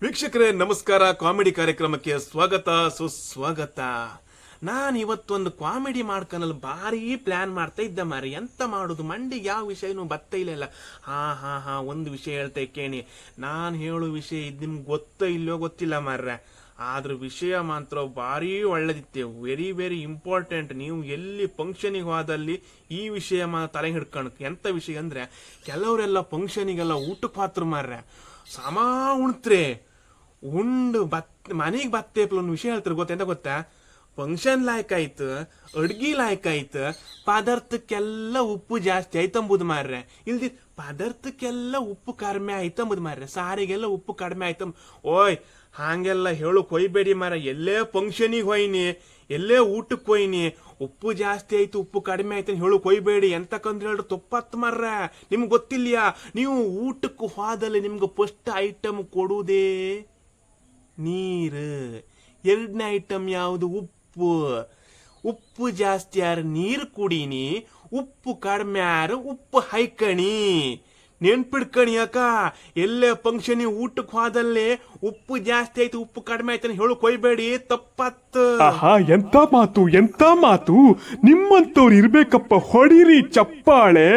ವೀಕ್ಷಕರೇ ನಮಸ್ಕಾರ. ಕಾಮಿಡಿ ಕಾರ್ಯಕ್ರಮಕ್ಕೆ ಸ್ವಾಗತ ಸುಸ್ವಾಗತ. ನಾನು ಇವತ್ತೊಂದು ಕಾಮಿಡಿ ಮಾಡ್ಕೊಳಲು ಭಾರಿ ಪ್ಲಾನ್ ಮಾಡ್ತಾ ಇದ್ದೆ ಮಾರಿ. ಎಂತ ಮಾಡುದು, ಮಂಡಿಗೆ ಯಾವ ವಿಷಯನೂ ಬತ್ತ ಇಲ್ಲ. ಹಾ ಒಂದು ವಿಷಯ ಹೇಳ್ತಾ ಕೇಳಿ. ನಾನು ಹೇಳೋ ವಿಷಯ ಇದು ನಿಮ್ಗೆ ಗೊತ್ತೋ ಇಲ್ಲೋ ಗೊತ್ತಿಲ್ಲ ಮಾರ್ರೆ, ಆದ್ರ ವಿಷಯ ಮಾತ್ರ ಭಾರಿ ಒಳ್ಳೇದಿತ್ತೆ. Very very important. ನೀವು ಎಲ್ಲಿ ಫಂಕ್ಷನಿಗೆ ಹೋದಲ್ಲಿ ಈ ವಿಷಯ ತಲೆ ಹಿಡ್ಕೊಂಡು. ಎಂತ ವಿಷಯ ಅಂದ್ರೆ, ಕೆಲವರೆಲ್ಲ ಫಂಕ್ಷನಿಗೆಲ್ಲ ಊಟಕ್ಕೆ ಪಾತ್ರ ಮಾರ್ರೆ ಸಮ ಉಣ್ತ್ರೆ ಉಂಡು ಮನೆಗೆ ಬತ್ತೇಪ್ಲ ಒಂದು ವಿಷಯ ಹೇಳ್ತಾರೆ ಗೊತ್ತಾ? ಎಂತ ಗೊತ್ತಾ? ಫಂಕ್ಷನ್ ಲಾಯ್ಕ್ ಆಯ್ತು, ಅಡ್ಗಿ ಲಾಯ್ಕ್ ಆಯ್ತು, ಪದಾರ್ಥಕ್ಕೆಲ್ಲ ಉಪ್ಪು ಜಾಸ್ತಿ ಆಯ್ತಂಬುದು ಮಾರ್ರೆ. ಇಲ್ದಿ ಪದಾರ್ಥಕ್ಕೆಲ್ಲ ಉಪ್ಪು ಕಡಿಮೆ ಆಯ್ತಂಬುದು ಮಾರ್ರೆ. ಸಾರಿಗೆಲ್ಲ ಉಪ್ಪು ಕಡಿಮೆ ಆಯ್ತಂಬ. ಓಯ್ ಹಾಗೆಲ್ಲ ಹೇಳಕ್ ಹೊಯ್ಬೇಡಿ ಮಾರ್ರೆ. ಎಲ್ಲೇ ಫಂಕ್ಷನಿಗೆ ಹೋಯ್ನಿ, ಎಲ್ಲೇ ಊಟಕ್ಕೆ ಹೋಯ್ನಿ, ಉಪ್ಪು ಜಾಸ್ತಿ ಆಯ್ತು ಉಪ್ಪು ಕಡಿಮೆ ಆಯ್ತು ಅಂತ ಹೇಳಕ್ ಹೋಯ್ಬೇಡಿ. ಎಂತಕ್ಕಂದ್ರೆ ಹೇಳ್ರಿ ತಪ್ಪತ್ ಮಾರ್ರೆ. ನಿಮ್ಗೆ ಗೊತ್ತಿಲ್ಯಾ? ನೀವು ಊಟಕ್ಕೆ ಹೋದಲ್ಲಿ ನಿಮ್ಗೆ ಫಸ್ಟ್ ಐಟಮ್ ಕೊಡುವುದೇ ನೀರು, ಎರಡನೇ ಐಟಮ್ ಯಾವುದು? ಉಪ್ಪು. ಉಪ್ಪು ಜಾಸ್ತಿ ಯಾರು ನೀರು ಕುಡೀನಿ, ಉಪ್ಪು ಕಡಿಮೆ ಯಾರು ಉಪ್ಪು ಹೈಕಣಿ. ನೆನ್ಪಿಡ್ಕಣಿ ಅಕ್ಕ. ಎಲ್ಲೇ ಫಂಕ್ಷನ್ ಊಟಕ್ಕೆ ಹೋದಲ್ಲೇ ಉಪ್ಪು ಜಾಸ್ತಿ ಆಯ್ತು ಉಪ್ಪು ಕಡಿಮೆ ಆಯ್ತು ಅಂತ ಹೇಳಕ್ ಹೋಯ್ಬೇಡಿ, ತಪ್ಪತ್ತು. ಆಹಾ, ಎಂತ ಮಾತು ಎಂತ ಮಾತು! ನಿಮ್ಮಂತವ್ರು ಇರ್ಬೇಕಪ್ಪ, ಹೊಡಿರಿ ಚಪ್ಪಾಳೆ.